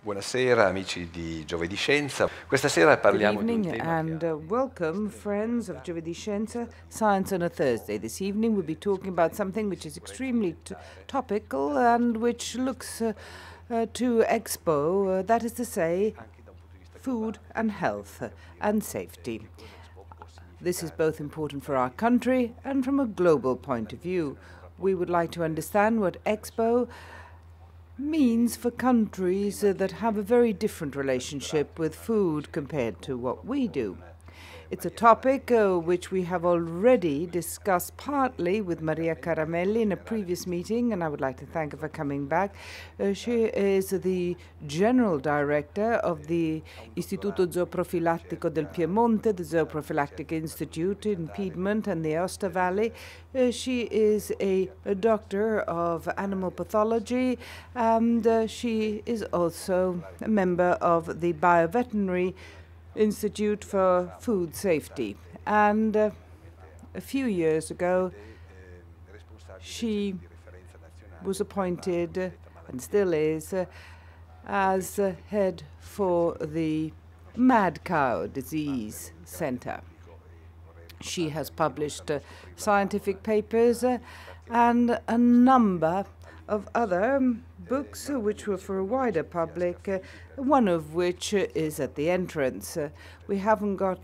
Buonasera amici di GiovedìScienza. Questa sera parliamo di un Good evening tema and welcome, friends of GiovedìScienza, Science on a Thursday. This evening we'll be talking about something which is extremely topical and which looks to Expo, that is to say, food and health and safety. This is both important for our country and from a global point of view. We would like to understand what Expo means for countries that have a very different relationship with food compared to what we do. It's a topic which we have already discussed partly with Maria Caramelli in a previous meeting, and I would like to thank her for coming back. She is the General Director of the Istituto Zooprofilattico del Piemonte, the Zooprophylactic Institute in Piedmont and the Aosta Valley. She is a doctor of animal pathology, and she is also a member of the Veterinary Institute for Food Safety. And a few years ago, she was appointed, and still is, as head for the mad cow disease center. She has published scientific papers and a number of other books which were for a wider public, one of which is at the entrance. We haven't got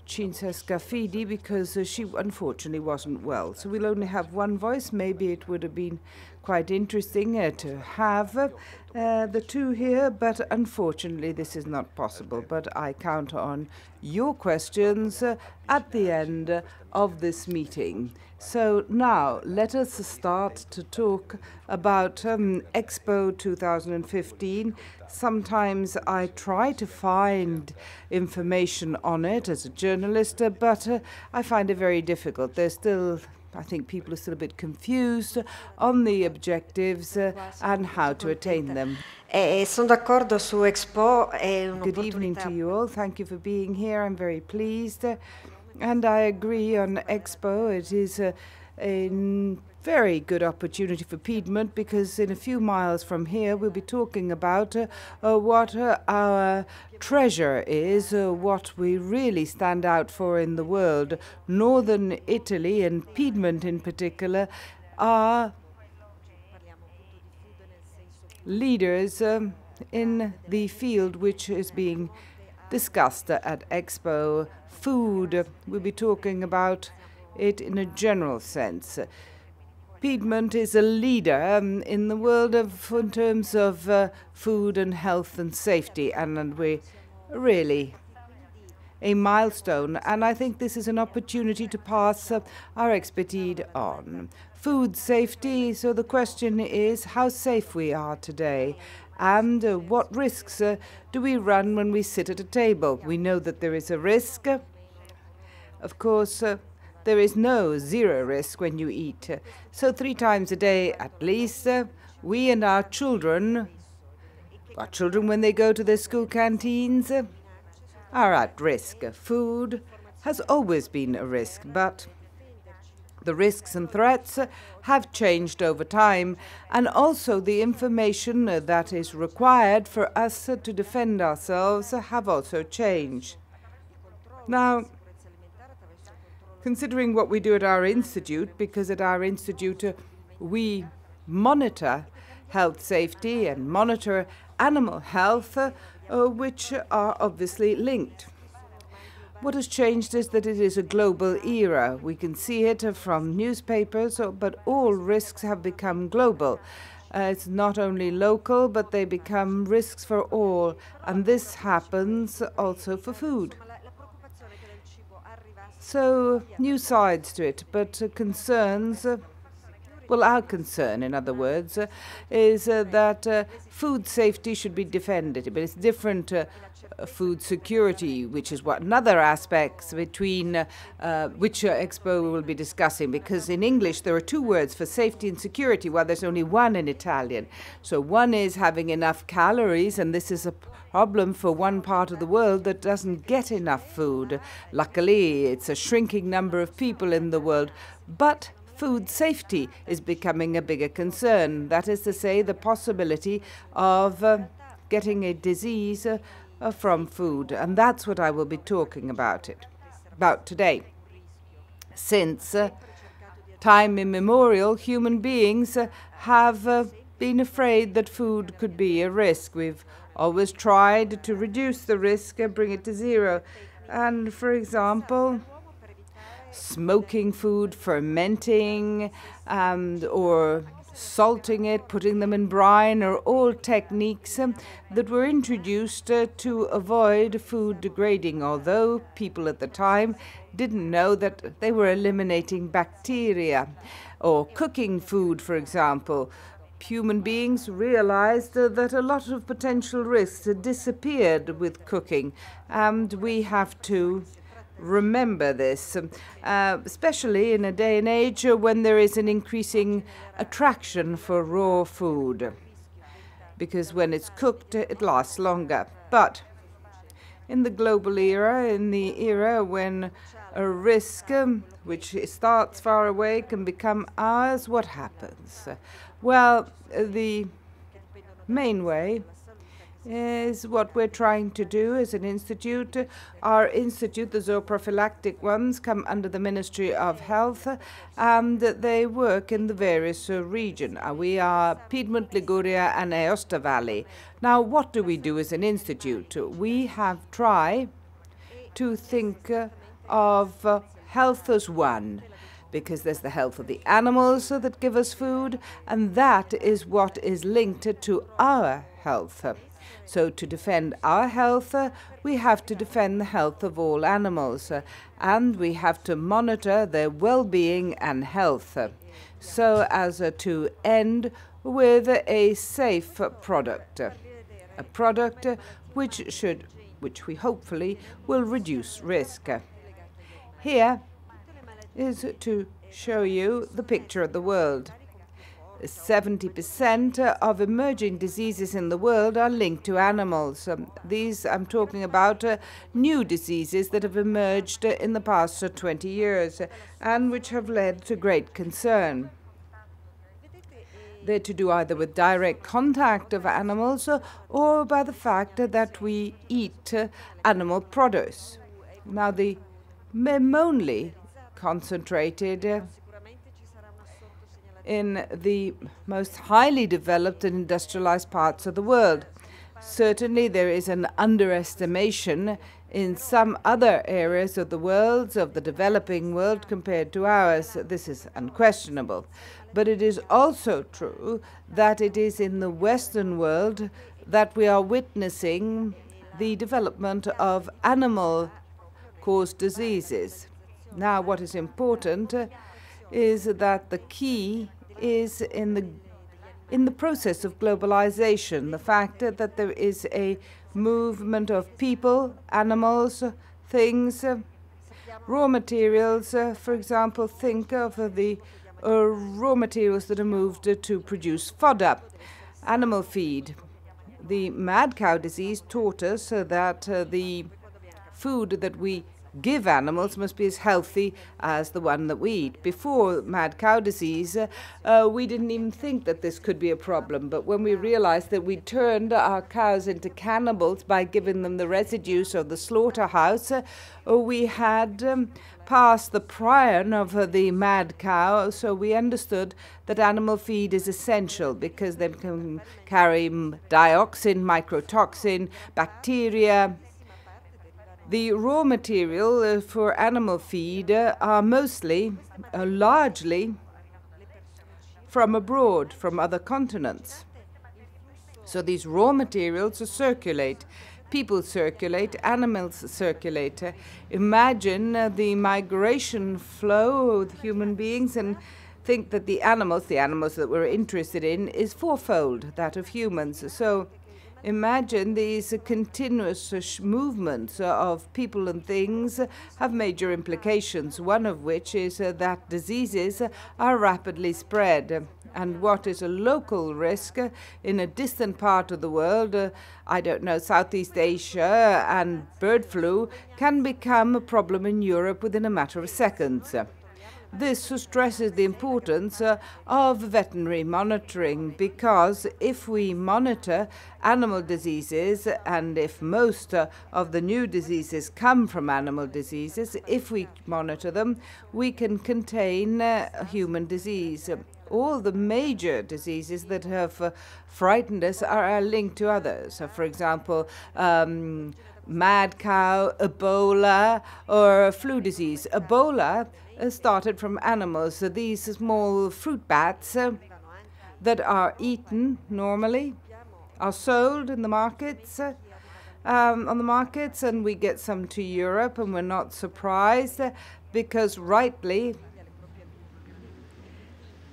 Cinzesca Fidi because she unfortunately wasn't well. So we'll only have one voice. Maybe it would have been quite interesting to have the two here, but unfortunately this is not possible. But I count on your questions at the end of this meeting. So now let us start to talk about Expo 2015. Sometimes I try to find information on it as a journalist, but I find it very difficult. There's still, I think people are still a bit confused on the objectives and how to attain them. Sono d'accordo su Expo. Good evening to you all. Thank you for being here. I'm very pleased. And I agree on Expo. It is a very good opportunity for Piedmont because in a few miles from here we'll be talking about what our treasure is, what we really stand out for in the world. Northern Italy and Piedmont in particular are leaders in the field which is being discussed at Expo. Food, we'll be talking about it in a general sense. Piedmont is a leader in the world in terms of food and health and safety, and we're really a milestone. And I think this is an opportunity to pass our expertise on. Food safety, so the question is how safe we are today. And what risks do we run when we sit at a table? We know that there is a risk. Of course, there is no zero risk when you eat. So 3 times a day at least, we and our children when they go to their school canteens, are at risk. Food has always been a risk, but the risks and threats have changed over time, and also the information that is required for us to defend ourselves have also changed. Now, considering what we do at our institute, because at our institute we monitor health safety and monitor animal health, which are obviously linked. What has changed is that it is a global era. We can see it from newspapers, but all risks have become global. It's not only local, but they become risks for all. And this happens also for food. So, new sides to it, but concerns, well, our concern, in other words, is that food safety should be defended. But it's different food security, which is what another aspects between which Expo will be discussing, because in English there are 2 words for safety and security, while there's only one in Italian. So one is having enough calories, and this is a problem for one part of the world that doesn't get enough food. Luckily, it's a shrinking number of people in the world, but food safety is becoming a bigger concern. That is to say, the possibility of getting a disease from food. And that's what I will be talking about today. Since time immemorial, human beings have been afraid that food could be a risk. We've always tried to reduce the risk and bring it to zero. And for example, smoking food, fermenting, or salting it, putting them in brine, are all techniques that were introduced to avoid food degrading, although people at the time didn't know that they were eliminating bacteria. Or cooking food, for example. Human beings realized that a lot of potential risks had disappeared with cooking, and we have to remember this, especially in a day and age when there is an increasing attraction for raw food, because when it's cooked, it lasts longer. But in the global era, in the era when a risk which starts far away can become ours, what happens? Well, the main way is what we're trying to do as an institute. Our institute, the zooprophylactic ones, come under the Ministry of Health, and they work in the various regions. We are Piedmont, Liguria, and Aosta Valley. Now, what do we do as an institute? We have tried to think of health as one, because there's the health of the animals that give us food, and that is what is linked to our health. So to defend our health, we have to defend the health of all animals, and we have to monitor their well-being and health, so as to end with a safe product, a product which we hopefully will reduce risk. Here is to show you the picture of the world. 70% of emerging diseases in the world are linked to animals. These, I'm talking about new diseases that have emerged in the past 20 years and which have led to great concern. They're to do either with direct contact of animals or by the fact that we eat animal produce. Now, the mainly concentrated in the most highly developed and industrialized parts of the world. Certainly there is an underestimation in some other areas of the world, of the developing world, compared to ours. This is unquestionable. But it is also true that it is in the Western world that we are witnessing the development of animal-caused diseases. Now, what is important is that the key is in the process of globalization, the fact that there is a movement of people, animals, things, raw materials. For example, think of the raw materials that are moved to produce fodder, animal feed. The mad cow disease taught us that the food that we give animals must be as healthy as the one that we eat. Before mad cow disease, we didn't even think that this could be a problem. But when we realized that we turned our cows into cannibals by giving them the residues of the slaughterhouse, we had passed the prion of the mad cow, so we understood that animal feed is essential because they can carry dioxin, mycotoxin, bacteria. The raw material for animal feed are mostly, largely, from abroad, from other continents. So these raw materials circulate. People circulate, animals circulate. Imagine the migration flow of human beings and think that the animals that we're interested in, is fourfold that of humans. So imagine these continuous movements of people and things have major implications, one of which is that diseases are rapidly spread. And what is a local risk in a distant part of the world, I don't know, Southeast Asia, and bird flu can become a problem in Europe within a matter of seconds. This stresses the importance of veterinary monitoring, because if we monitor animal diseases, and if most of the new diseases come from animal diseases, if we monitor them, we can contain human disease. All the major diseases that have frightened us are linked to others. So, for example, mad cow, Ebola, or flu disease. Ebola started from animals. So these small fruit bats that are eaten normally are sold in the markets, on the markets, and we get some to Europe, and we're not surprised because rightly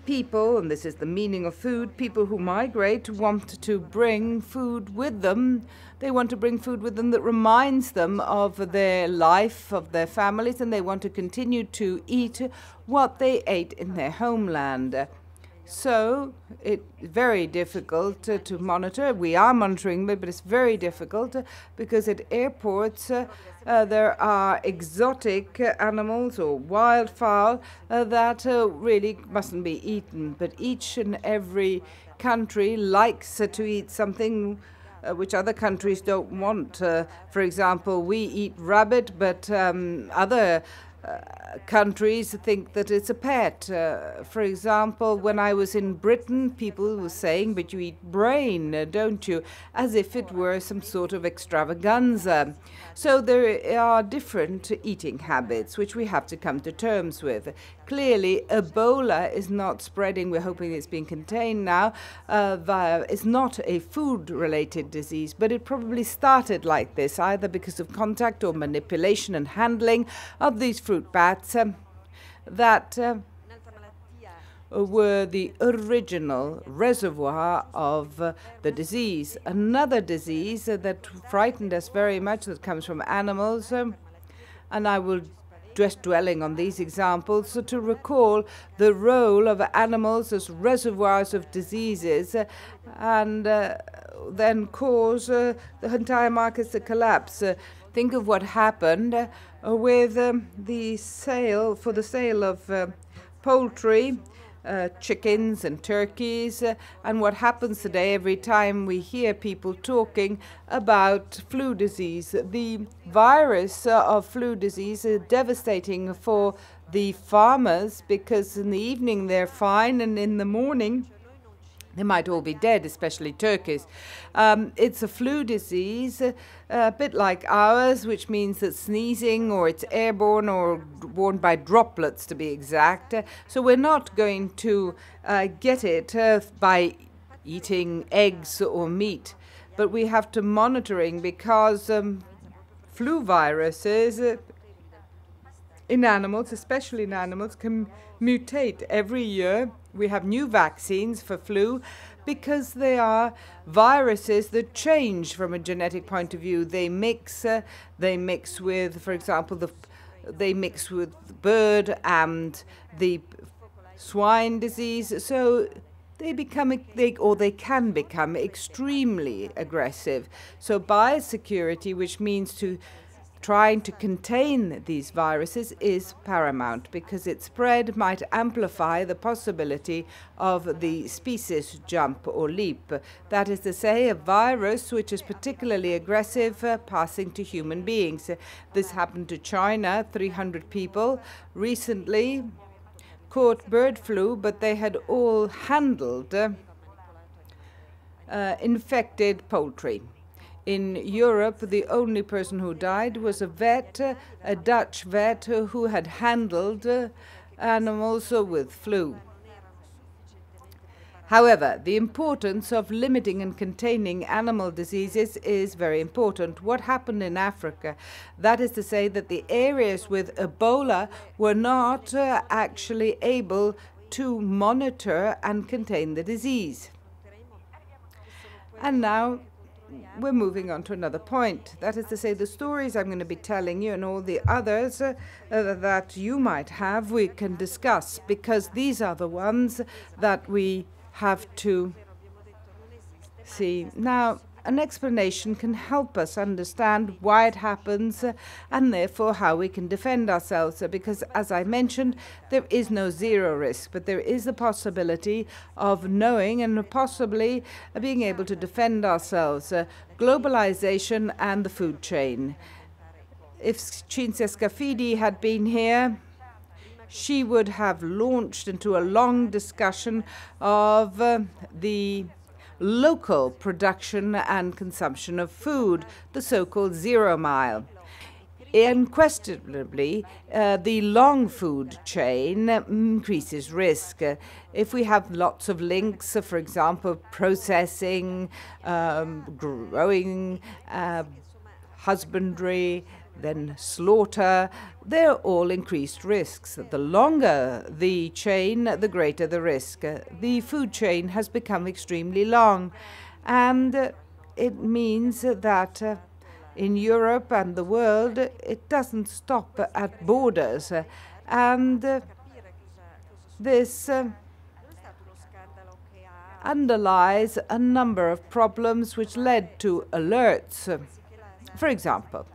people, and this is the meaning of food, people who migrate want to bring food with them. They want to bring food with them that reminds them of their life, of their families, and they want to continue to eat what they ate in their homeland. So it's very difficult to monitor. We are monitoring them, but it's very difficult because at airports there are exotic animals or wildfowl that really mustn't be eaten. But each and every country likes to eat something which other countries don't want. For example, we eat rabbit, but other countries think that it's a pet. For example, when I was in Britain, people were saying, but you eat brain, don't you? As if it were some sort of extravaganza. So there are different eating habits, which we have to come to terms with. Clearly, Ebola is not spreading. We're hoping it's being contained now. It's not a food-related disease, but it probably started like this, either because of contact or manipulation and handling of these fruit bats that were the original reservoir of the disease. Another disease that frightened us very much that comes from animals, and I will just dwelling on these examples to recall the role of animals as reservoirs of diseases and then cause the entire markets to collapse. Think of what happened with the sale of poultry, chickens and turkeys, and what happens today every time we hear people talking about flu disease. The virus of flu disease is devastating for the farmers because in the evening they're fine and in the morning they might all be dead, especially turkeys. It's a flu disease, a bit like ours, which means that sneezing or it's airborne or borne by droplets, to be exact. So we're not going to get it by eating eggs or meat, but we have to monitoring because flu viruses in animals, especially in animals, can mutate every year. We have new vaccines for flu because they are viruses that change from a genetic point of view. They mix with, for example, they mix with the bird and the swine disease. So they can become extremely aggressive. So biosecurity, which means trying to contain these viruses, is paramount because its spread might amplify the possibility of the species jump or leap. That is to say, a virus which is particularly aggressive passing to human beings. This happened to China. 300 people recently caught bird flu, but they had all handled infected poultry. In Europe, the only person who died was a vet, a Dutch vet, who had handled animals with flu. However, the importance of limiting and containing animal diseases is very important. What happened in Africa? That is to say that the areas with Ebola were not actually able to monitor and contain the disease. And now we're moving on to another point. That is to say, the stories I'm going to be telling you and all the others that you might have, we can discuss, because these are the ones that we have to see. Now, an explanation can help us understand why it happens and therefore how we can defend ourselves. Because, as I mentioned, there is no zero risk, but there is the possibility of knowing and possibly being able to defend ourselves. Globalization and the food chain. If Cinzia Scafidi had been here, she would have launched into a long discussion of the local production and consumption of food, the so-called 0 mile. Unquestionably, the long food chain increases risk. If we have lots of links, for example, processing, growing, husbandry, then slaughter, they're all increased risks. The longer the chain, the greater the risk. The food chain has become extremely long, and it means that in Europe and the world, it doesn't stop at borders. And this underlies a number of problems which led to alerts. For example,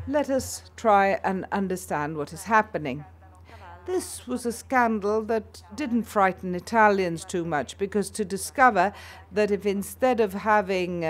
let us try and understand what is happening. This was a scandal that didn't frighten Italians too much, because to discover that if instead of having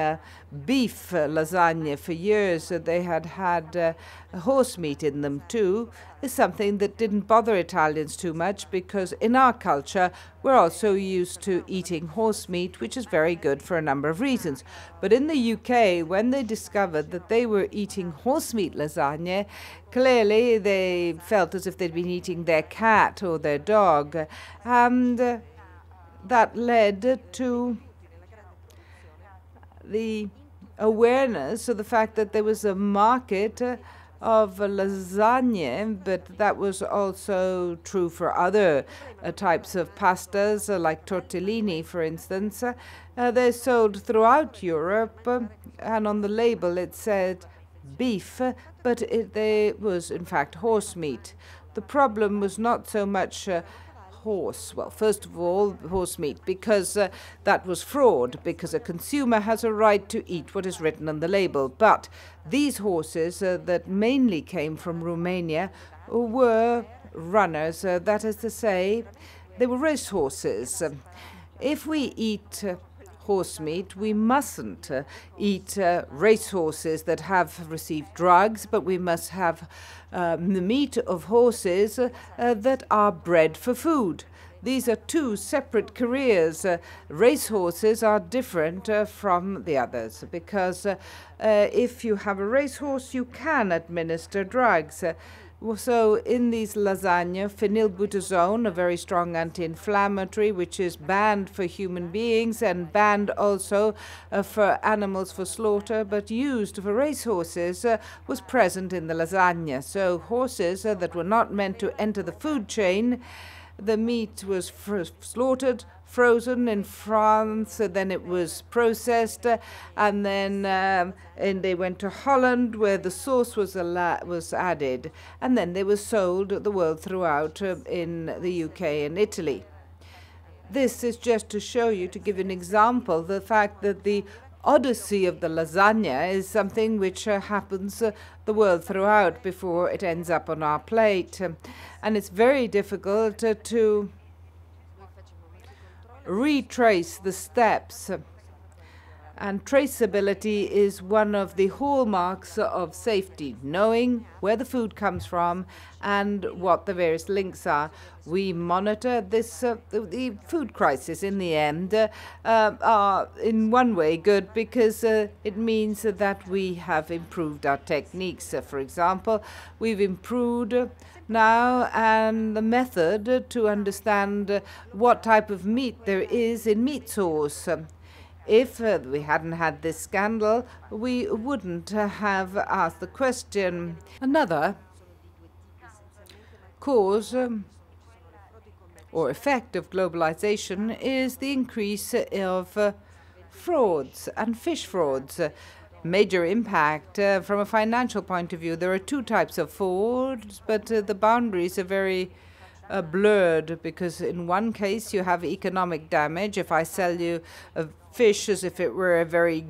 beef lasagna for years, they had had horse meat in them too, is something that didn't bother Italians too much, because in our culture we're also used to eating horse meat, which is very good for a number of reasons. But in the UK, when they discovered that they were eating horse meat lasagna, clearly they felt as if they'd been eating their cat or their dog, and that led to the awareness of the fact that there was a market of lasagna, but that was also true for other types of pastas, like tortellini, for instance. They're sold throughout Europe, and on the label it said beef, but it was in fact horse meat. The problem was not so much horse. Well, first of all, horse meat, because that was fraud, because a consumer has a right to eat what is written on the label. But these horses that mainly came from Romania were runners, that is to say, they were race horses. If we eat horse meat, we mustn't eat race horses that have received drugs, but we must have the meat of horses that are bred for food. These are two separate careers. Race horses are different from the others, because if you have a racehorse, you can administer drugs. So in these lasagna, phenylbutazone, a very strong anti-inflammatory, which is banned for human beings and banned also for animals for slaughter, but used for racehorses, was present in the lasagna. So horses that were not meant to enter the food chain, the meat was slaughtered, frozen in France, then it was processed, and then they went to Holland, where the sauce was added, and then they were sold the world throughout in the UK and Italy. This is just to show you, to give an example, the fact that the odyssey of the lasagna is something which happens the world throughout before it ends up on our plate. And it's very difficult to retrace the steps. And traceability is one of the hallmarks of safety, knowing where the food comes from and what the various links are. We monitor this. The food crisis, in the end, are in one way good, because it means that we have improved our techniques. For example, we've improved now and the method to understand what type of meat there is in meat sauce. If we hadn't had this scandal, we wouldn't have asked the question. Another cause or effect of globalization is the increase of frauds and fish frauds. Major impact from a financial point of view. There are two types of frauds, but the boundaries are very blurred, because in one case you have economic damage. If I sell you fish as if it were a very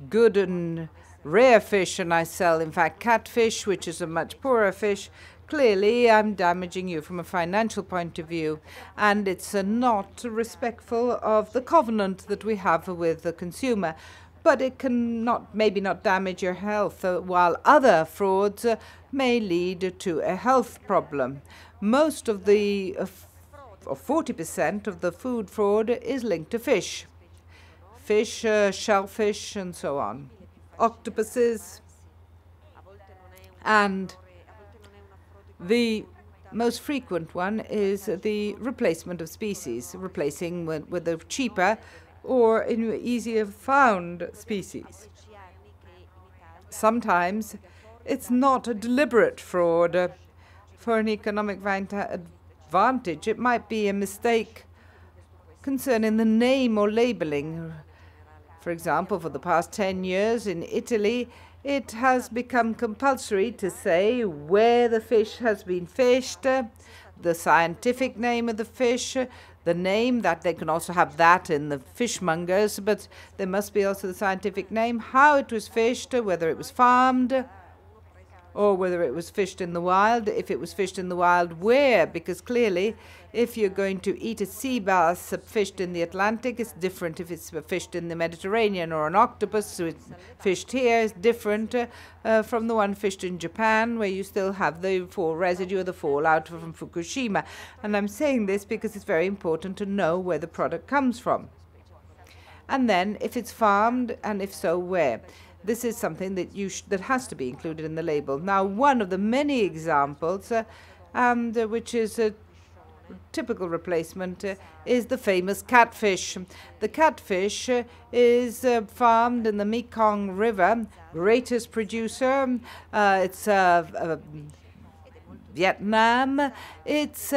good and rare fish, and I sell, in fact, catfish, which is a much poorer fish, clearly I'm damaging you from a financial point of view, and it's not respectful of the covenant that we have with the consumer. But it can maybe not damage your health, while other frauds may lead to a health problem. Most of the, or 40% of the food fraud is linked to fish. Fish, shellfish, and so on. Octopuses. And the most frequent one is the replacement of species, replacing with a cheaper or easier found species. Sometimes it's not a deliberate fraud for an economic advantage. It might be a mistake concerning the name or labeling. For example, for the past 10 years in Italy, it has become compulsory to say where the fish has been fished, the scientific name of the fish, the name, that they can also have that in the fishmongers, but there must be also the scientific name, how it was fished, whether it was farmed, or whether it was fished in the wild. If it was fished in the wild, where? Because clearly, if you're going to eat a sea bass fished in the Atlantic, it's different if it's fished in the Mediterranean, or an octopus fished here is different from the one fished in Japan, where you still have the residue of the fallout from Fukushima. And I'm saying this because it's very important to know where the product comes from. And then, if it's farmed, and if so, where. This is something that that has to be included in the label. Now, one of the many examples, which is a typical replacement, is the famous catfish. The catfish is farmed in the Mekong River, greatest producer. It's Vietnam. It's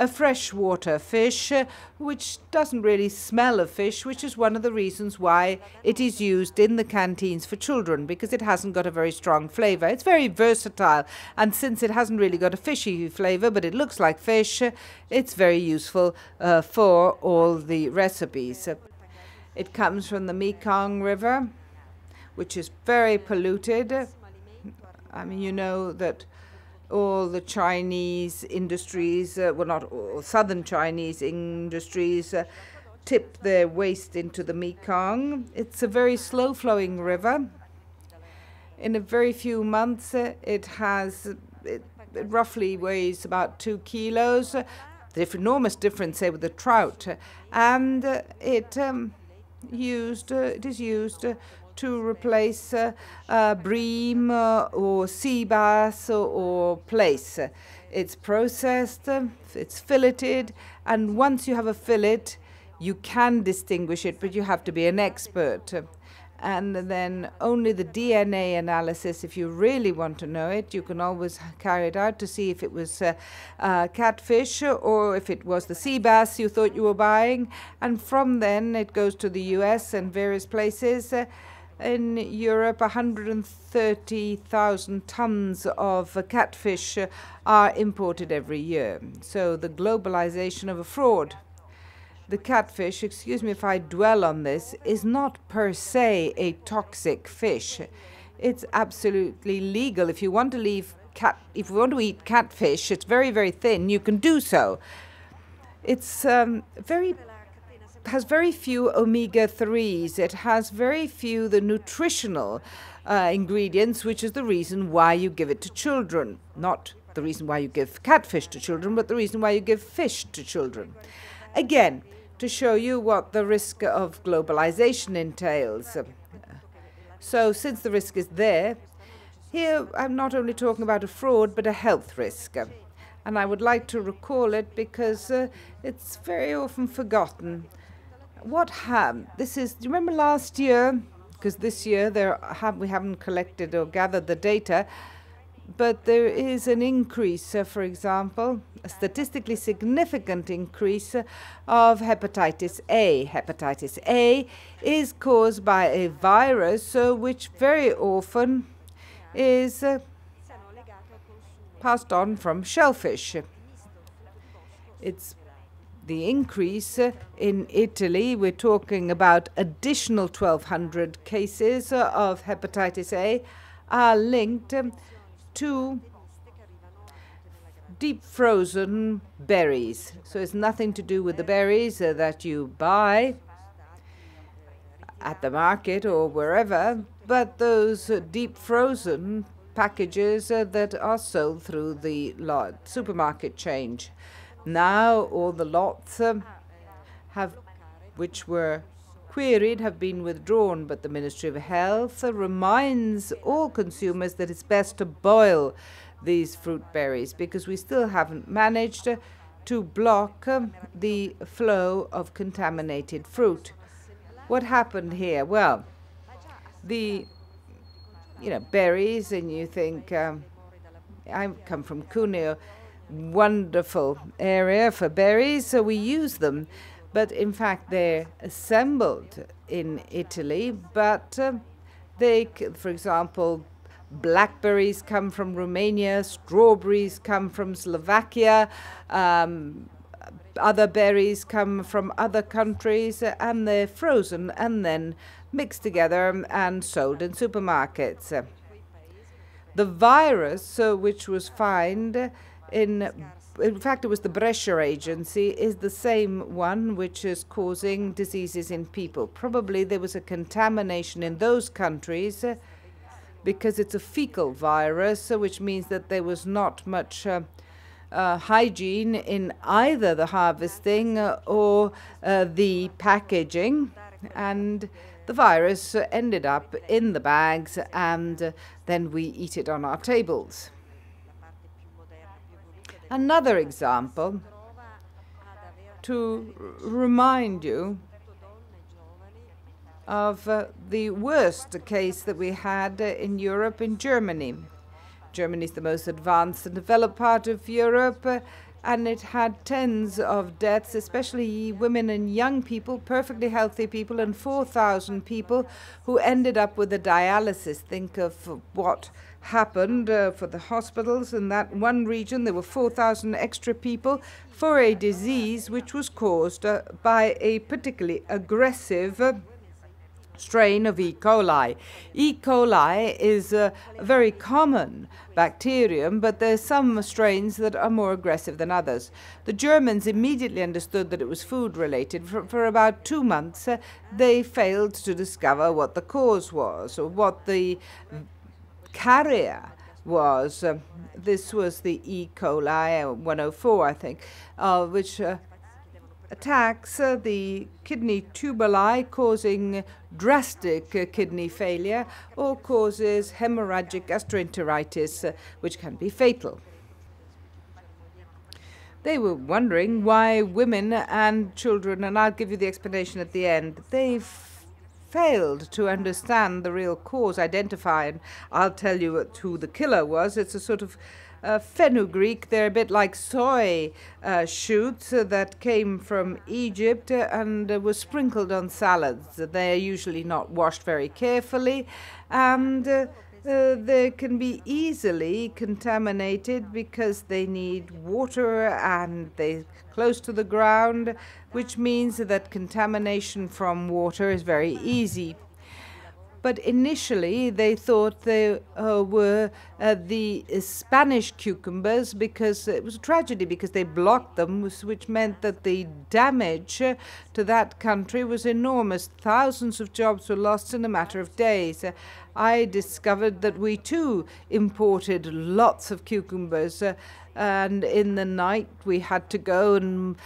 a freshwater fish, which doesn't really smell of fish, which is one of the reasons why it is used in the canteens for children, because it hasn't got a very strong flavor. It's very versatile, and since it hasn't really got a fishy flavor, but it looks like fish, it's very useful for all the recipes. It comes from the Mekong River, which is very polluted. I mean, you know that all the Chinese industries, well, not all, southern Chinese industries, tip their waste into the Mekong. It's a very slow-flowing river. In a very few months, it roughly weighs about 2 kilos. There's enormous difference, say, with the trout, and it is used to replace bream or sea bass or plaice. It's processed, it's filleted, and once you have a fillet, you can distinguish it, but you have to be an expert. And then only the DNA analysis, if you really want to know it, you can always carry it out to see if it was catfish or if it was the sea bass you thought you were buying. And from then it goes to the US and various places. In Europe, 130,000 tons of catfish are imported every year. So the globalization of a fraud. The catfish, excuse me if I dwell on this, is not per se a toxic fish. It's absolutely legal. If you want to eat catfish, it's very, very thin, you can do so. It's has very few omega-3s. It has very few the nutritional ingredients, which is the reason why you give it to children. Not the reason why you give catfish to children, but the reason why you give fish to children. Again, to show you what the risk of globalization entails. So since the risk is there, here I'm not only talking about a fraud, but a health risk. And I would like to recall it because it's very often forgotten. This is, do you remember last year? Because this year we haven't collected or gathered the data, but there is an increase, for example, a statistically significant increase of hepatitis A. Hepatitis A is caused by a virus which very often is passed on from shellfish. It's the increase in Italy, we're talking about additional 1,200 cases of hepatitis A, are linked to deep frozen berries. So it's nothing to do with the berries that you buy at the market or wherever, but those deep frozen packages that are sold through the supermarket chain. Now all the lots which were queried have been withdrawn, but the Ministry of Health reminds all consumers that it's best to boil these fruit berries because we still haven't managed to block the flow of contaminated fruit. What happened here? Well, berries, and you think, I come from Cuneo, wonderful area for berries, so we use them. But in fact, they're assembled in Italy, but for example, blackberries come from Romania, strawberries come from Slovakia, other berries come from other countries, and they're frozen and then mixed together and sold in supermarkets. The virus which was found in fact, it was the Brescia agency, is the same one which is causing diseases in people. Probably there was a contamination in those countries because it's a fecal virus, which means that there was not much hygiene in either the harvesting or the packaging, and the virus ended up in the bags, and then we eat it on our tables. Another example to remind you of the worst case that we had in Europe, in Germany. Germany is the most advanced and developed part of Europe, and it had tens of deaths, especially women and young people, perfectly healthy people, and 4,000 people who ended up with a dialysis. Think of what happened for the hospitals in that one region. There were 4,000 extra people for a disease which was caused by a particularly aggressive strain of E. coli. E. coli is a very common bacterium, but there's some strains that are more aggressive than others. The Germans immediately understood that it was food-related. For about 2 months, they failed to discover what the cause was, or what the carrier was. This was the E. coli 104, I think, which attacks the kidney tubuli, causing drastic kidney failure, or causes hemorrhagic gastroenteritis, which can be fatal. They were wondering why women and children, and I'll give you the explanation at the end, they failed to understand the real cause, identify, and I'll tell you who the killer was. It's a sort of fenugreek. They're a bit like soy shoots that came from Egypt and were sprinkled on salads. They're usually not washed very carefully, and they can be easily contaminated because they need water and they're close to the ground, which means that contamination from water is very easy. But initially, they thought they were the Spanish cucumbers, because it was a tragedy, because they blocked them, which meant that the damage to that country was enormous. Thousands of jobs were lost in a matter of days. I discovered that we too imported lots of cucumbers, and in the night we had to go and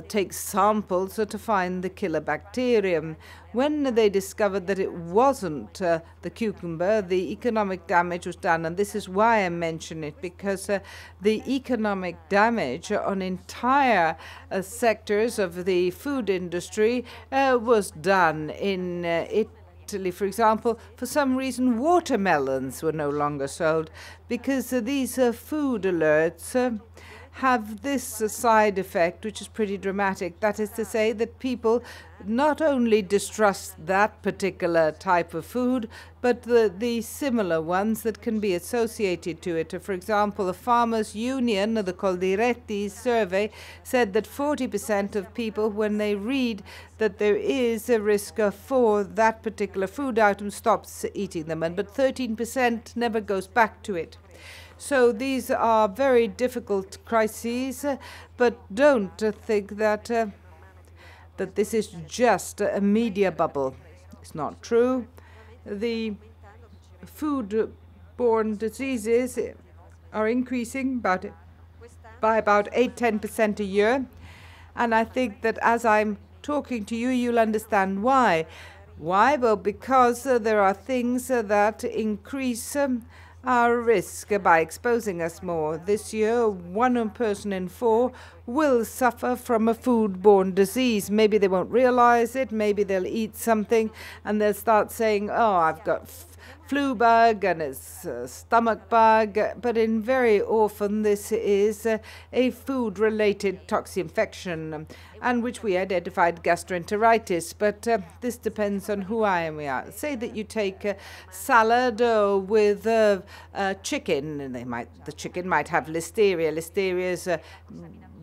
take samples to find the killer bacterium. When they discovered that it wasn't the cucumber, the economic damage was done. And this is why I mention it, because the economic damage on entire sectors of the food industry was done in Italy. For example, for some reason, watermelons were no longer sold because these food alerts have this side effect, which is pretty dramatic. That is to say that people not only distrust that particular type of food, but the similar ones that can be associated to it. For example, the Farmers Union, the Coldiretti survey, said that 40% of people, when they read that there is a risk for that particular food item, stops eating them, but 13% never goes back to it. So these are very difficult crises, but don't think that that this is just a media bubble. It's not true. The food-borne diseases are increasing by about 8–10% a year. And I think that as I'm talking to you, you'll understand why. Why? Well, because there are things that increase our risk by exposing us more. This year, 1 person in 4 will suffer from a food-borne disease. Maybe they won't realize it. Maybe they'll eat something and they'll start saying, oh, I've got flu bug and it's a stomach bug. But very often this is a food-related toxic infection, and which we identified gastroenteritis. But this depends on who I am. Say that you take a salad with chicken, and the chicken might have listeria. Listeria is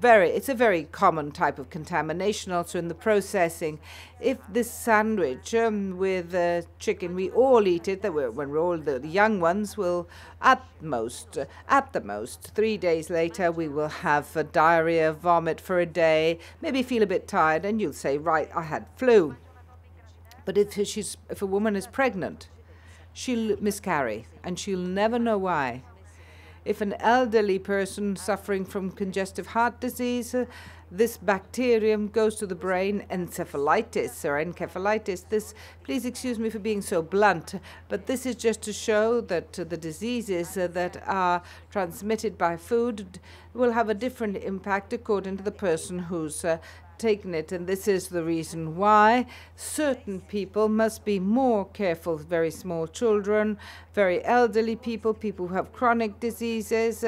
it's a very common type of contamination also in the processing. If this sandwich with chicken, we all eat it, when we're all the young ones will at the most 3 days later we will have diarrhea, vomit for a day, maybe feel a bit tired, and you'll say, right, I had flu. But if a woman is pregnant, she'll miscarry and she'll never know why. If an elderly person suffering from congestive heart disease, this bacterium goes to the brain, encephalitis or encephalitis. Please excuse me for being so blunt, but this is just to show that the diseases that are transmitted by food will have a different impact according to the person who's taken it. And this is the reason why certain people must be more careful, very small children, very elderly people, people who have chronic diseases,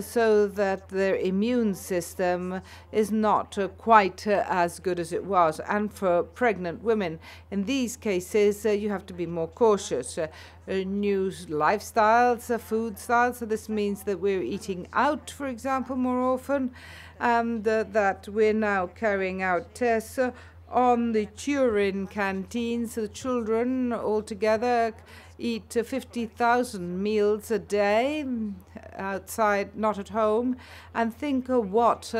so that their immune system is not quite as good as it was. And for pregnant women, in these cases, you have to be more cautious. New lifestyles, food styles, so this means that we're eating out, for example, more often, and that we're now carrying out tests on the Turin canteens. The children altogether eat 50,000 meals a day outside, not at home, and think of what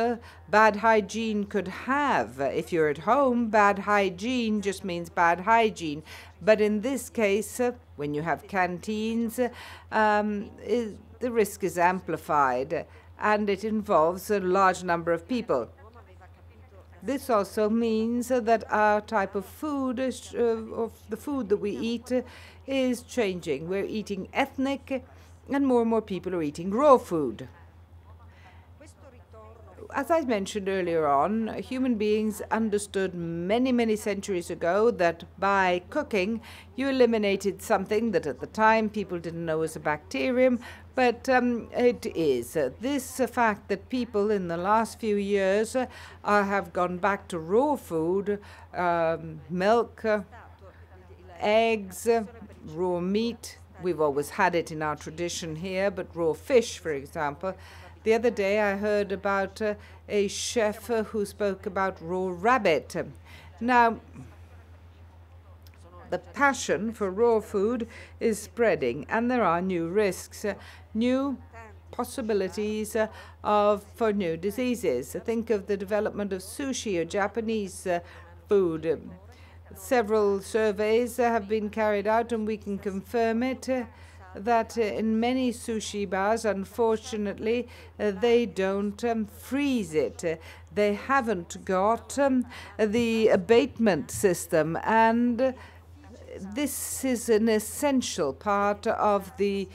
bad hygiene could have. If you're at home, bad hygiene just means bad hygiene. But in this case, when you have canteens, the risk is amplified, and it involves a large number of people. This also means that our type of food, of the food that we eat, is changing. We're eating ethnic, and more people are eating raw food. As I mentioned earlier on, human beings understood many centuries ago that by cooking, you eliminated something that at the time people didn't know was a bacterium, but it is. This fact that people in the last few years have gone back to raw food, milk, eggs, raw meat. We've always had it in our tradition here, but raw fish, for example. The other day I heard about a chef who spoke about raw rabbit. Now, the passion for raw food is spreading, and there are new risks, new possibilities for new diseases. Think of the development of sushi or Japanese food. Several surveys have been carried out, and we can confirm it, that in many sushi bars, unfortunately, they don't freeze it. They haven't got the abatement system, and this is an essential part of the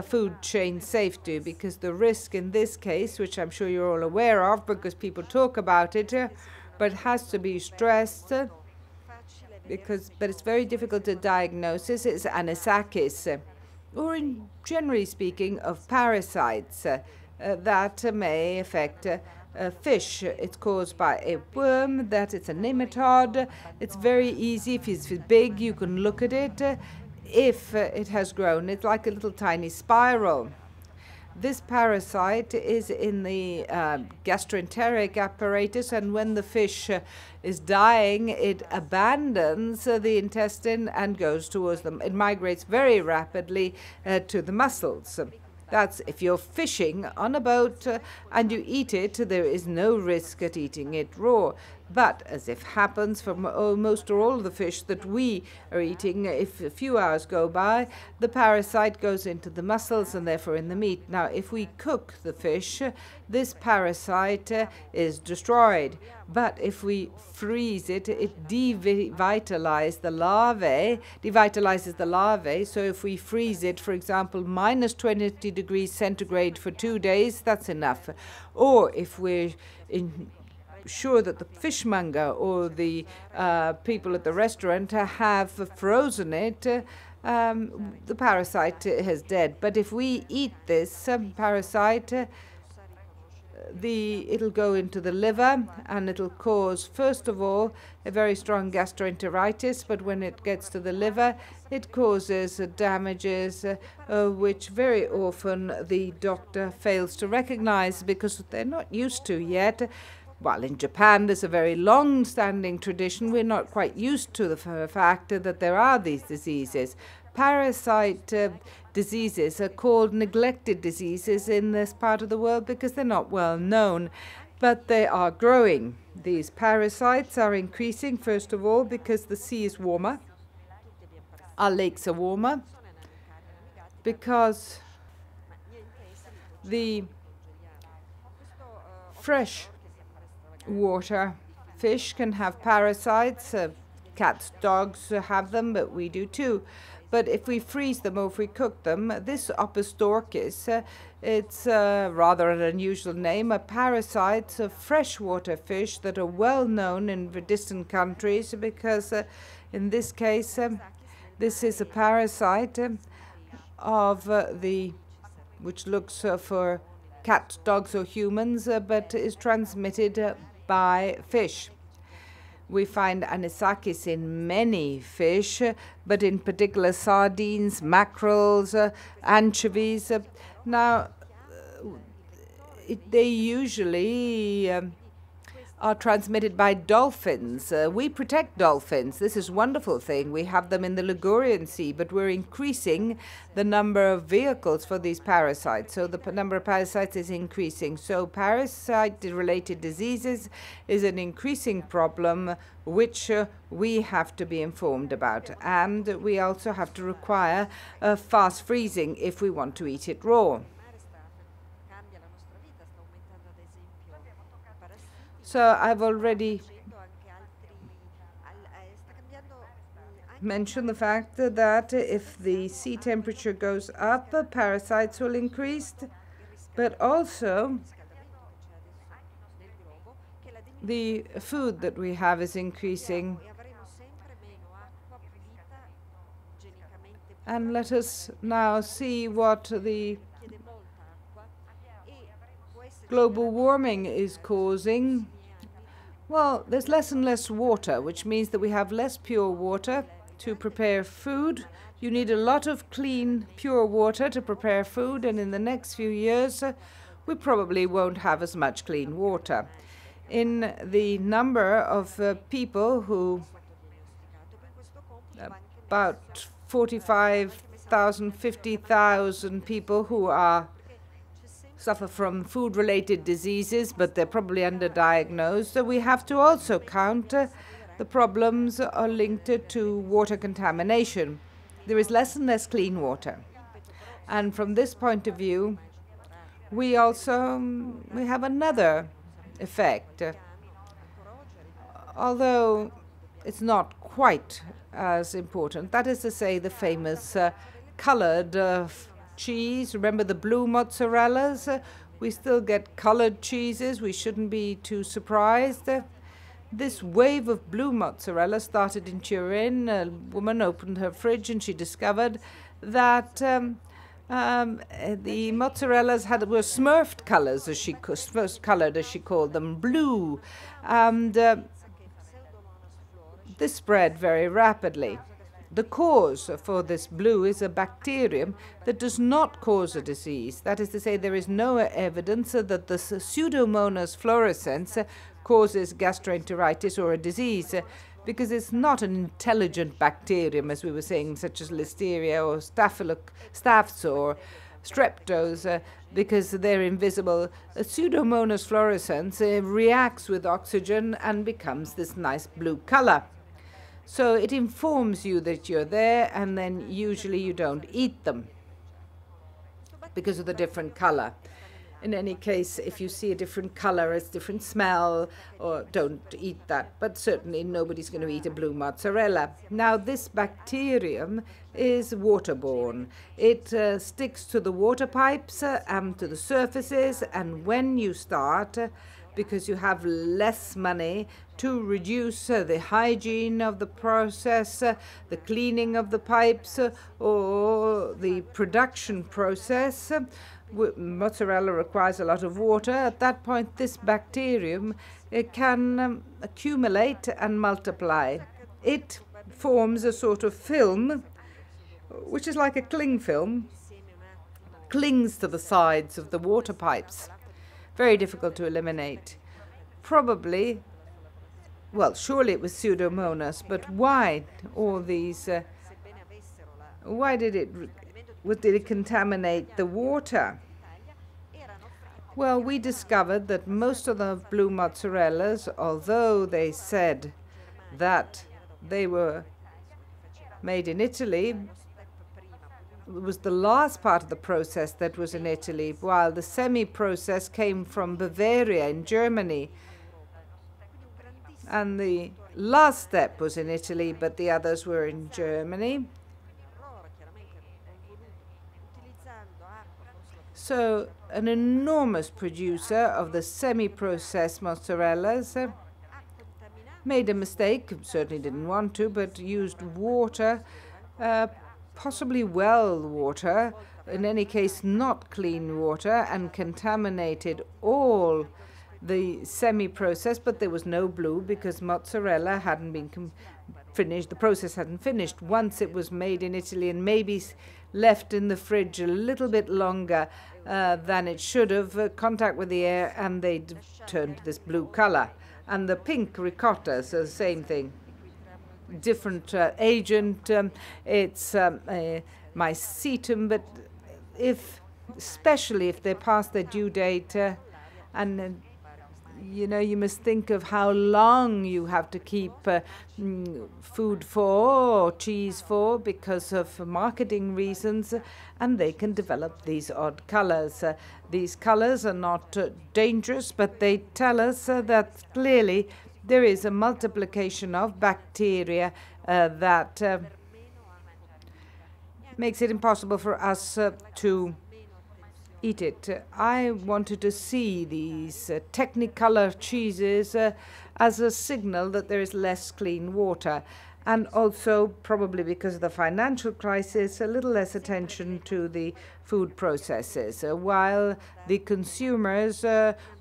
food chain safety, because the risk in this case, which I'm sure you're all aware of because people talk about it, but has to be stressed, but it's very difficult to diagnose, is anisakis, or generally speaking, of parasites. that may affect fish. It's caused by a worm, that it's a nematode. It's very easy. If it's big, you can look at it. If it has grown, it's like a little tiny spiral. This parasite is in the gastroenteric apparatus, and when the fish is dying, it abandons the intestine and goes towards them. It migrates very rapidly to the muscles. That's if you're fishing on a boat and you eat it, there is no risk at eating it raw. But as if happens for most or all of the fish that we are eating, if a few hours go by, the parasite goes into the muscles and therefore in the meat. Now, if we cook the fish, this parasite is destroyed. But if we freeze it, it devitalizes the larvae. So if we freeze it, for example, minus 20 degrees centigrade for 2 days, that's enough. Or if we're sure that the fishmonger or the people at the restaurant have frozen it, the parasite is dead. But if we eat this parasite, it'll go into the liver and it'll cause, first of all, a very strong gastroenteritis. But when it gets to the liver, it causes damages which very often the doctor fails to recognize because they're not used to yet. Well, in Japan, there's a very long-standing tradition. We're not quite used to the fact that there are these diseases. Parasite diseases are called neglected diseases in this part of the world because they're not well known, but they are growing. These parasites are increasing, first of all, because the sea is warmer. Our lakes are warmer because the fresh water fish can have parasites. Cats, dogs have them, but we do too. But if we freeze them or if we cook them, this Opisthochus, it's rather an unusual name, a parasite of freshwater fish that are well known in distant countries because in this case, this is a parasite which looks for cats, dogs, or humans, but is transmitted by fish. We find anisakis in many fish, but in particular sardines, mackerels, anchovies. Now, they usually are transmitted by dolphins. We protect dolphins. This is a wonderful thing. We have them in the Ligurian Sea, but we're increasing the number of vehicles for these parasites. So the number of parasites is increasing. So parasite-related diseases is an increasing problem which we have to be informed about. And we also have to require fast freezing if we want to eat it raw. So I've already mentioned the fact that if the sea temperature goes up, parasites will increase, but also the food that we have is increasing. And let us now see what the global warming is causing. Well, there's less and less water, which means that we have less pure water to prepare food. You need a lot of clean, pure water to prepare food, and in the next few years, we probably won't have as much clean water. In the number of people who, about 45,000, 50,000 people who suffer from food-related diseases, but they're probably underdiagnosed. So we have to also count the problems are linked to water contamination. There is less and less clean water. And from this point of view, we have another effect. Although it's not quite as important. That is to say, the famous colored cheese. Remember the blue mozzarellas? We still get colored cheeses. We shouldn't be too surprised. This wave of blue mozzarella started in Turin. A woman opened her fridge and she discovered that The mozzarellas were smurfed colors, colored as she called them, blue, and this spread very rapidly. The cause for this blue is a bacterium that does not cause a disease. That is to say, there is no evidence that the Pseudomonas fluorescens causes gastroenteritis or a disease, because it's not an intelligent bacterium, as we were saying, such as Listeria or Staphylococcus or Streptos, because they're invisible. Pseudomonas fluorescens reacts with oxygen and becomes this nice blue color. So it informs you that you're there, and then usually you don't eat them because of the different color. In any case, if you see a different color, it's different smell, or don't eat that. But certainly nobody's going to eat a blue mozzarella. Now, this bacterium is waterborne. It sticks to the water pipes and to the surfaces, and when you start, because you have less money to reduce the hygiene of the process, the cleaning of the pipes, or the production process, mozzarella requires a lot of water. At that point, this bacterium can accumulate and multiply. It forms a sort of film, which is like a cling film, clings to the sides of the water pipes. Very difficult to eliminate. Probably, well, surely it was Pseudomonas, but why all these, why did it contaminate the water? Well, we discovered that most of the blue mozzarellas, although they said that they were made in Italy, it was the last part of the process that was in Italy, while the semi-process came from Bavaria in Germany. And the last step was in Italy, but the others were in Germany. So an enormous producer of the semi-processed mozzarellas made a mistake, certainly didn't want to, but used water, possibly well water, in any case not clean water, and contaminated all the semi-processed, but there was no blue because mozzarella hadn't been finished, the process hadn't finished. Once it was made in Italy and maybe left in the fridge a little bit longer than it should have, contact with the air, and they turned this blue color. And the pink ricotta, so the same thing. Different agent, it's mycetum, but especially if they're past their due date, and you know, you must think of how long you have to keep food for or cheese for because of marketing reasons, and they can develop these odd colors. These colors are not dangerous, but they tell us that clearly there is a multiplication of bacteria that makes it impossible for us to eat it. I wanted to see these technicolor cheeses as a signal that there is less clean water, and also, probably because of the financial crisis, a little less attention to the food processes, while the consumers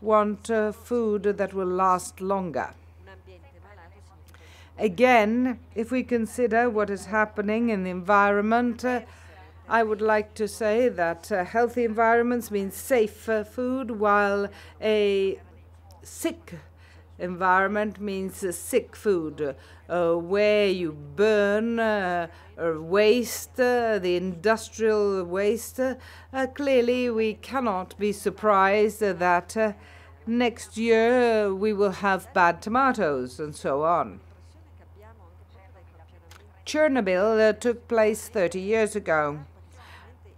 want food that will last longer. Again, if we consider what is happening in the environment, I would like to say that healthy environments mean safe food, while a sick environment means sick food, where you burn waste, the industrial waste. Clearly, we cannot be surprised that next year we will have bad tomatoes and so on. Chernobyl took place 30 years ago.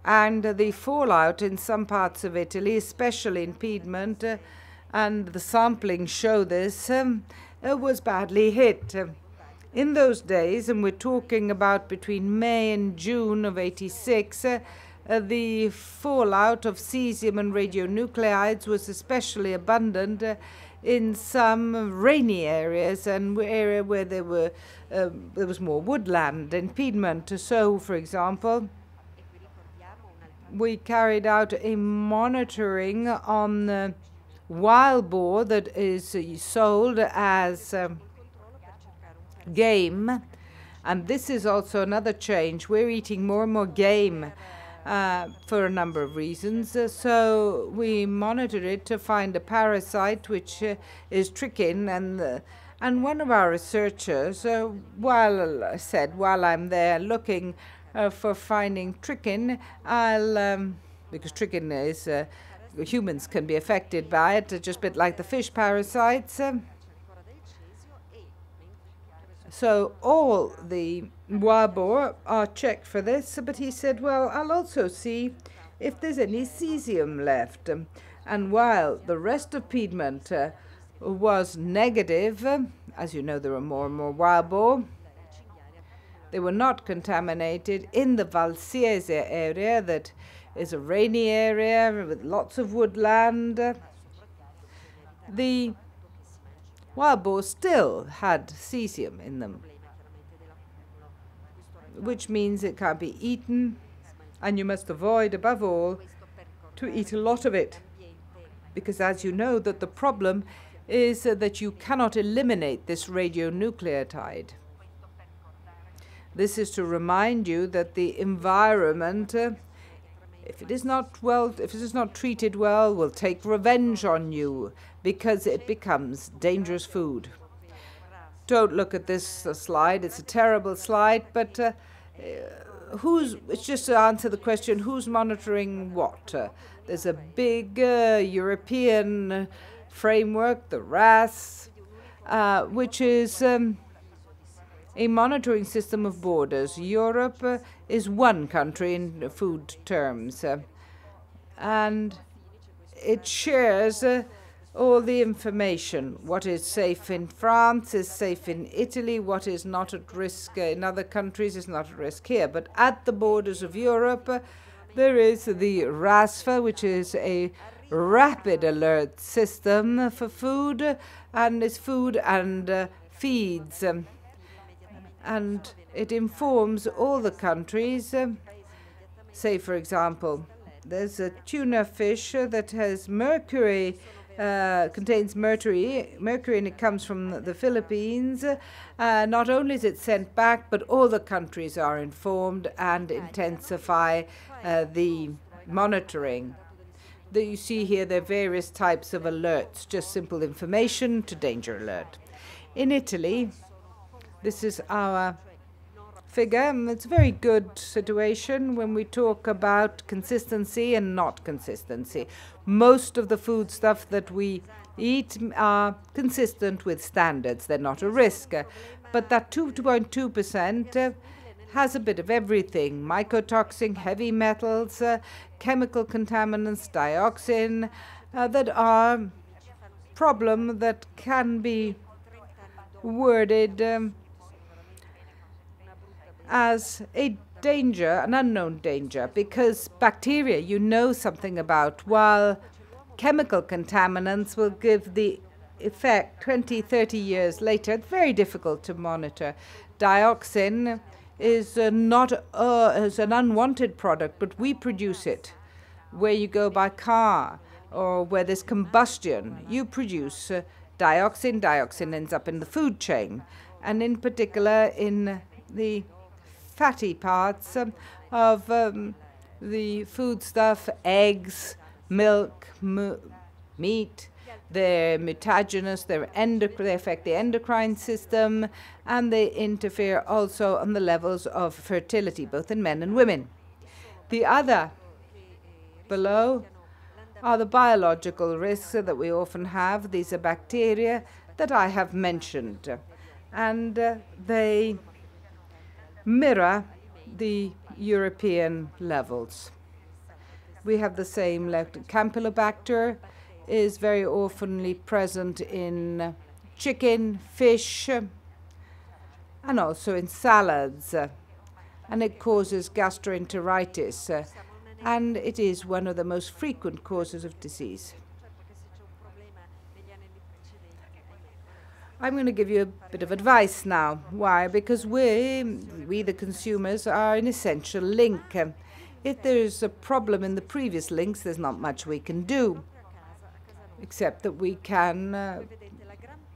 And the fallout in some parts of Italy, especially in Piedmont, and the sampling show this, was badly hit. In those days, and we're talking about between May and June of '86, the fallout of cesium and radionuclides was especially abundant in some rainy areas and area where there was more woodland in Piedmont. So, for example, we carried out a monitoring on the wild boar that is sold as game. And this is also another change. We're eating more and more game for a number of reasons. So we monitored it to find a parasite which is trichine. And one of our researchers, while I'm there looking for finding trichine, because trichine is, humans can be affected by it, just a bit like the fish parasites. So all the wild boar are checked for this, but he said, well, I'll also see if there's any cesium left. And while the rest of Piedmont was negative, as you know, there are more and more wild boar, they were not contaminated in the Valsiese area, that is a rainy area with lots of woodland. The wild boar still had cesium in them, which means it can't be eaten, and you must avoid, above all, to eat a lot of it, because as you know, that the problem is that you cannot eliminate this radionucleotide. This is to remind you that the environment, if it is not treated well, will take revenge on you because it becomes dangerous food. Don't look at this slide. It's a terrible slide, but it's just to answer the question, who's monitoring what? There's a big European framework, the RAS, which is a monitoring system of borders. Europe is one country in food terms, and it shares all the information. What is safe in France is safe in Italy. What is not at risk in other countries is not at risk here. But at the borders of Europe, there is the RASFA, which is a rapid alert system for food, and it's food and feeds. And it informs all the countries. Say, for example, there's a tuna fish that has mercury, contains mercury, and it comes from the Philippines. Not only is it sent back, but all the countries are informed and intensify the monitoring. You see here there are various types of alerts, just simple information to danger alert. In Italy, this is our figure, and it's a very good situation when we talk about consistency and not consistency. Most of the food stuff that we eat are consistent with standards. They're not a risk. But that 2.2% has a bit of everything: mycotoxin, heavy metals, chemical contaminants, dioxin, that are problem that can be worded as a danger, an unknown danger, because bacteria you know something about, while chemical contaminants will give the effect 20, 30 years later. It's very difficult to monitor. Dioxin is not is an unwanted product, but we produce it. Where you go by car or where there's combustion, you produce dioxin. Dioxin ends up in the food chain, and in particular in the fatty parts of the foodstuff, eggs, milk, meat. They're mutagenous, they affect the endocrine system, and they interfere also on the levels of fertility, both in men and women. The other below are the biological risks that we often have. These are bacteria that I have mentioned, and they mirror the European levels. We have the same Campylobacter is very often present in chicken, fish, and also in salads, and it causes gastroenteritis, and it is one of the most frequent causes of disease. I'm going to give you a bit of advice now. Why? Because we the consumers, are an essential link. If there is a problem in the previous links, there's not much we can do, except that we can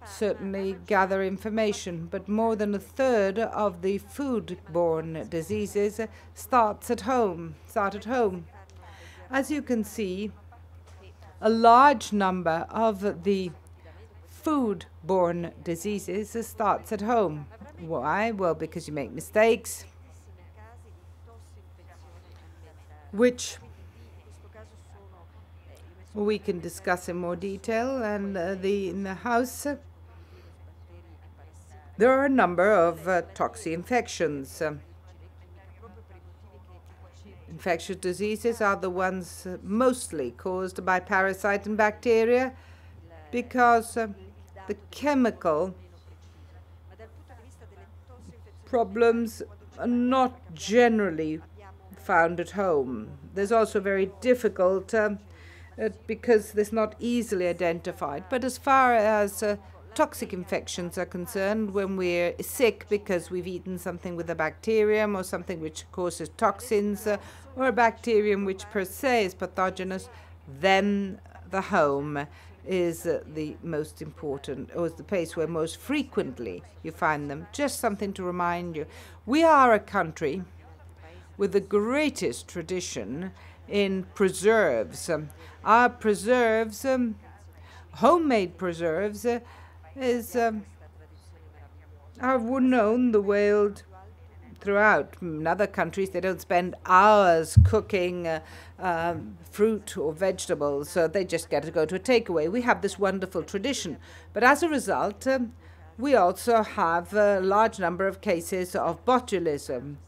certainly gather information. But more than a third of the food-borne diseases start at home. As you can see, a large number of the food-borne diseases starts at home. Why? Well, because you make mistakes, which we can discuss in more detail. And in the house, there are a number of toxic infections. Infectious diseases are the ones mostly caused by parasite and bacteria, because the chemical problems are not generally found at home. There's also very difficult because it's not easily identified. But as far as toxic infections are concerned, when we're sick because we've eaten something with a bacterium or something which causes toxins, or a bacterium which per se is pathogenous, then the home is the most important, or is the place where most frequently you find them. Just something to remind you. We are a country with the greatest tradition in preserves. Our preserves, homemade preserves, are known the world throughout. In other countries, they don't spend hours cooking fruit or vegetables, so they just get to go to a takeaway. We have this wonderful tradition. But as a result, we also have a large number of cases of botulism.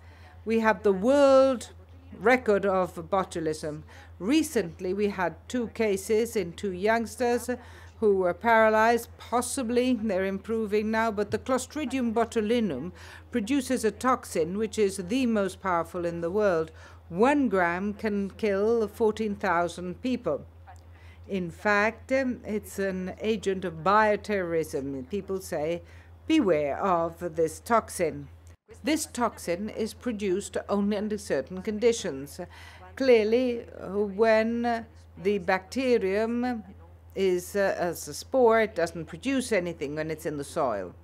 We have the world record of botulism. Recently, we had 2 cases in 2 youngsters who were paralyzed. Possibly they're improving now, but the Clostridium botulinum produces a toxin which is the most powerful in the world. 1 gram can kill 14,000 people. In fact, it's an agent of bioterrorism. People say, beware of this toxin. This toxin is produced only under certain conditions. Clearly, when the bacterium is as a spore, it doesn't produce anything when it's in the soil.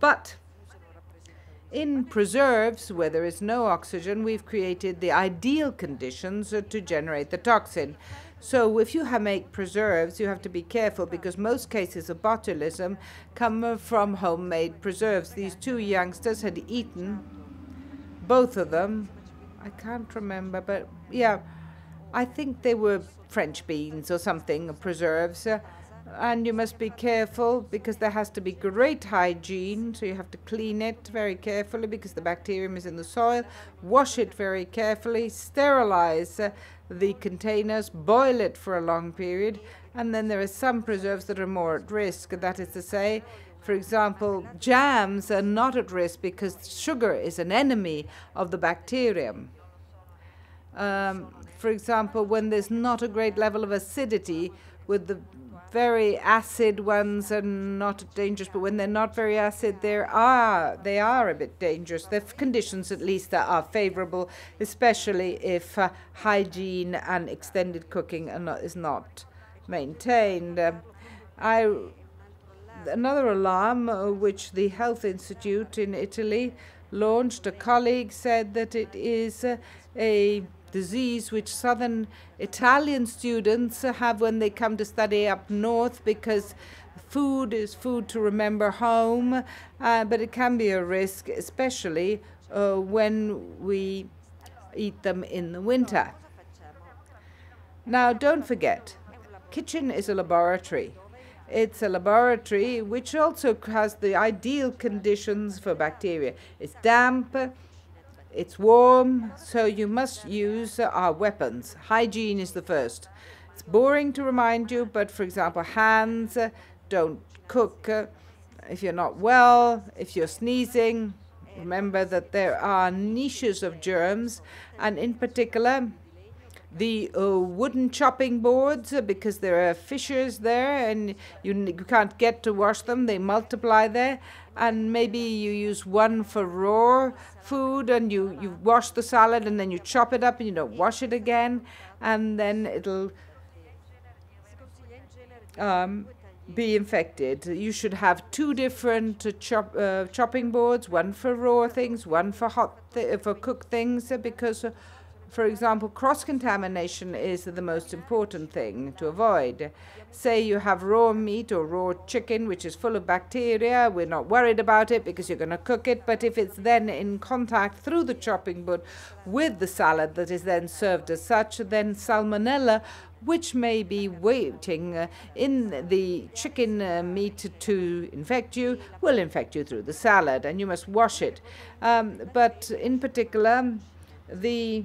But in preserves, where there is no oxygen, we've created the ideal conditions to generate the toxin. So if you make preserves, you have to be careful, because most cases of botulism come from homemade preserves. These 2 youngsters had eaten, both of them, I can't remember, but yeah, I think they were French beans or something, preserves. And you must be careful, because there has to be great hygiene, so you have to clean it very carefully because the bacterium is in the soil, wash it very carefully, sterilize the containers, boil it for a long period, and then there are some preserves that are more at risk. That is to say, for example, jams are not at risk because sugar is an enemy of the bacterium. For example, when there's not a great level of acidity, with the very acid ones are not dangerous, but when they're not very acid, they are a bit dangerous. The conditions, at least, are favorable, especially if hygiene and extended cooking is not maintained. Another alarm, which the Health Institute in Italy launched, a colleague said that it is a disease which southern Italian students have when they come to study up north, because food is food to remember home, but it can be a risk, especially when we eat them in the winter. Now, don't forget, kitchen is a laboratory. It's a laboratory which also has the ideal conditions for bacteria. It's damp, it's warm, so you must use our weapons. Hygiene is the first. It's boring to remind you, but for example, hands, don't cook if you're not well, if you're sneezing. Remember that there are niches of germs, and in particular, the wooden chopping boards because there are fissures there and you can't get to wash them. They multiply there. And maybe you use one for raw food and you wash the salad and then you chop it up and you don't wash it again. And then it'll be infected. You should have two different chopping boards, one for raw things, one for for cooked things, because for example, cross-contamination is the most important thing to avoid. Say you have raw meat or raw chicken, which is full of bacteria. We're not worried about it because you're going to cook it. But if it's then in contact through the chopping board with the salad that is then served as such, then salmonella, which may be waiting in the chicken meat to infect you, will infect you through the salad, and you must wash it. But in particular, the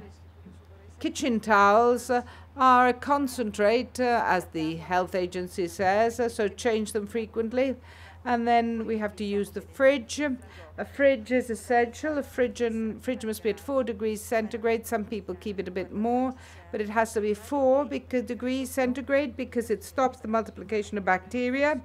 kitchen towels are a concentrate, as the health agency says, so change them frequently. And then we have to use the fridge. A fridge is essential. A fridge must be at 4 degrees centigrade. Some people keep it a bit more, but it has to be 4 degrees centigrade because it stops the multiplication of bacteria.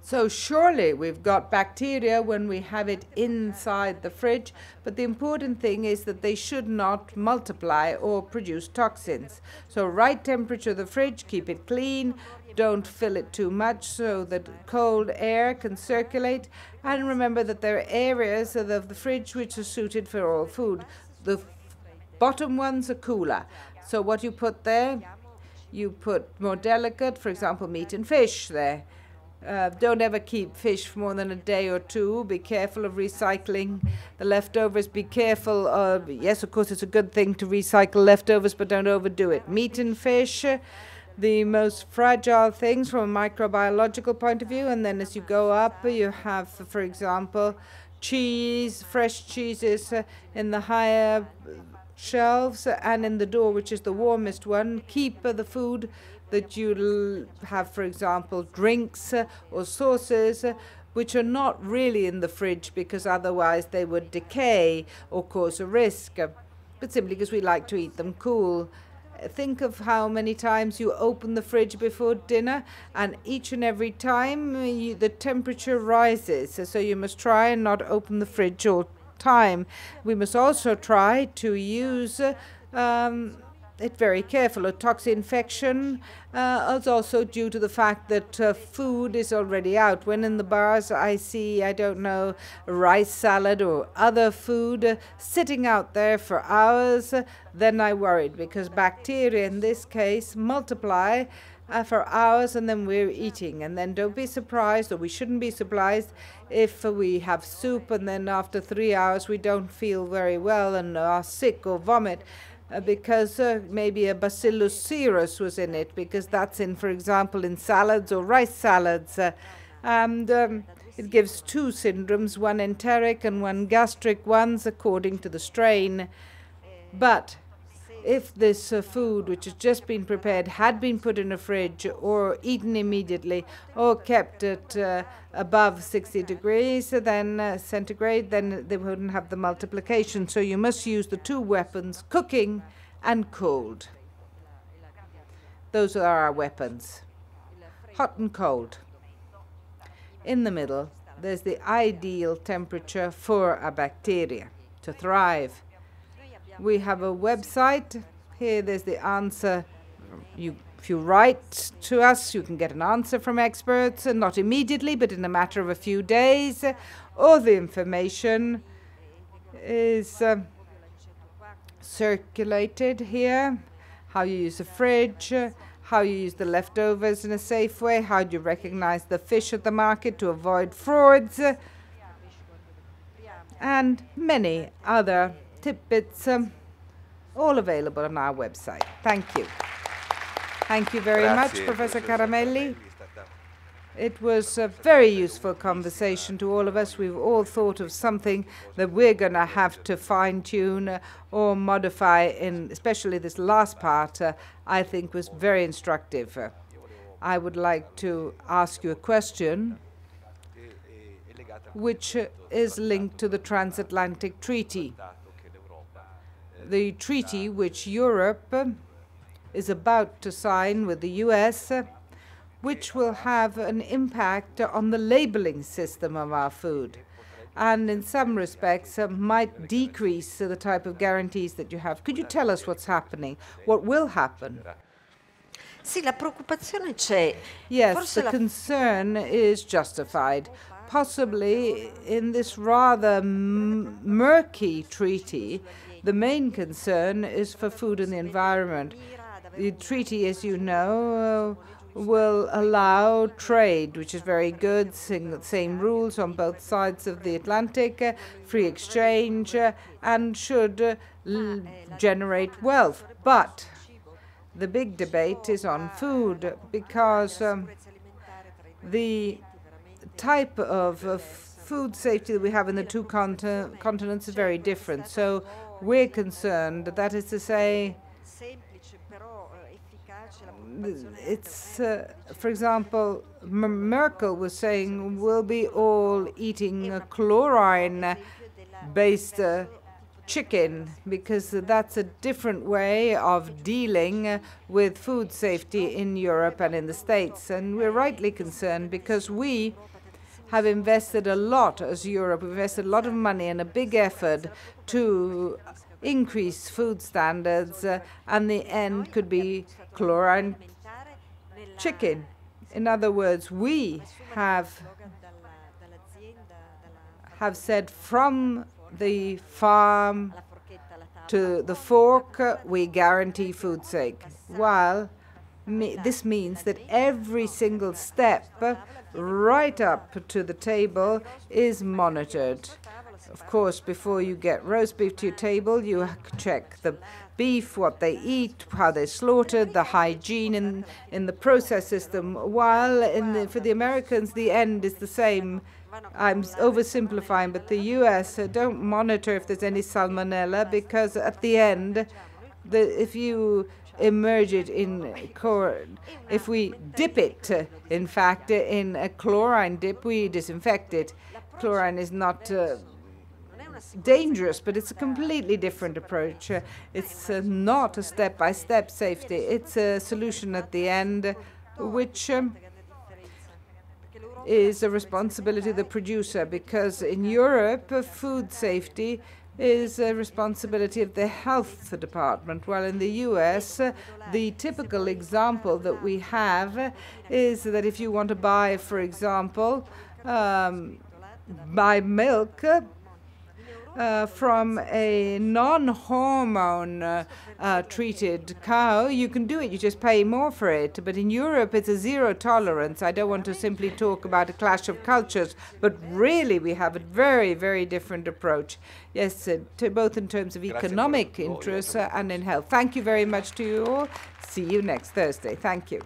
So surely we've got bacteria when we have it inside the fridge, but the important thing is that they should not multiply or produce toxins. So right temperature of the fridge, keep it clean, don't fill it too much so that cold air can circulate, and remember that there are areas of the fridge which are suited for all food. The bottom ones are cooler. So what you put there, you put more delicate, for example, meat and fish there. Don't ever keep fish for more than a day or two. Be careful of recycling the leftovers. Be careful of, yes, of course, it's a good thing to recycle leftovers, but don't overdo it. Meat and fish, the most fragile things from a microbiological point of view. And then as you go up, you have, for example, cheese, fresh cheeses in the higher shelves and in the door, which is the warmest one. Keep the food that you have, for example, drinks or sauces, which are not really in the fridge because otherwise they would decay or cause a risk, but simply because we like to eat them cool. Think of how many times you open the fridge before dinner, and each and every time the temperature rises. So you must try and not open the fridge all time. We must also try to use it very careful. A toxin infection is also due to the fact that food is already out. When in the bars I see, I don't know, rice salad or other food sitting out there for hours, then I worried because bacteria in this case multiply for hours and then we're eating. And then don't be surprised, or we shouldn't be surprised, if we have soup and then after 3 hours we don't feel very well and are sick or vomit. Because maybe a bacillus cereus was in it, because that's in, for example, in salads or rice salads. And it gives two syndromes, one enteric and one gastric ones, according to the strain. But if this food, which has just been prepared, had been put in a fridge or eaten immediately or kept at above 60 degrees then centigrade, then they wouldn't have the multiplication. So you must use the two weapons, cooking and cold. Those are our weapons, hot and cold. In the middle, there's the ideal temperature for a bacteria to thrive. We have a website. Here there's the answer. If you write to us, you can get an answer from experts, and not immediately, but in a matter of a few days. All the information is circulated here. How you use a fridge, how you use the leftovers in a safe way, how do you recognize the fish at the market to avoid frauds, and many other tidbits, all available on our website. Thank you. Thank you very much, Professor Caramelli. It was a very useful conversation to all of us. We've all thought of something that we're going to have to fine-tune or modify, especially this last part, I think was very instructive. I would like to ask you a question which is linked to the transatlantic treaty. the treaty which Europe is about to sign with the US, which will have an impact on the labeling system of our food, and in some respects might decrease the type of guarantees that you have. Could you tell us what's happening? What will happen? Sì, la preoccupazione c'è. Yes, the concern is justified. Possibly in this rather murky treaty, the main concern is for food and the environment. The treaty, as you know, will allow trade, which is very good, same rules on both sides of the Atlantic, free exchange, and should generate wealth. But the big debate is on food, because the type of food safety that we have in the two continents is very different. So we're concerned, that is to say, it's, for example, Merkel was saying we'll be all eating chlorine-based chicken, because that's a different way of dealing with food safety in Europe and in the States. And we're rightly concerned because we have invested a lot as Europe. We've invested a lot of money and a big effort to increase food standards, and the end could be chlorine chicken. In other words, we have said from the farm to the fork, we guarantee food safety. While this means that every single step right up to the table is monitored. Of course, before you get roast beef to your table, you check the beef, what they eat, how they're slaughtered, the hygiene in the process system. While for the Americans, the end is the same. I'm oversimplifying, but the US don't monitor if there's any salmonella, because at the end, if you immerse it in if we dip it, in fact, in a chlorine dip, we disinfect it. Chlorine is not dangerous, but it's a completely different approach. It's not a step-by-step safety. It's a solution at the end, which is a responsibility of the producer, because in Europe, food safety is a responsibility of the health department, while in the US, the typical example that we have is that if you want to buy, for example, buy milk from a non-hormone treated cow, you can do it. You just pay more for it. But in Europe, it's a zero tolerance. I don't want to simply talk about a clash of cultures, but really we have a very, very different approach. Yes, both in terms of economic interests and in health. Thank you very much to you all. See you next Thursday. Thank you.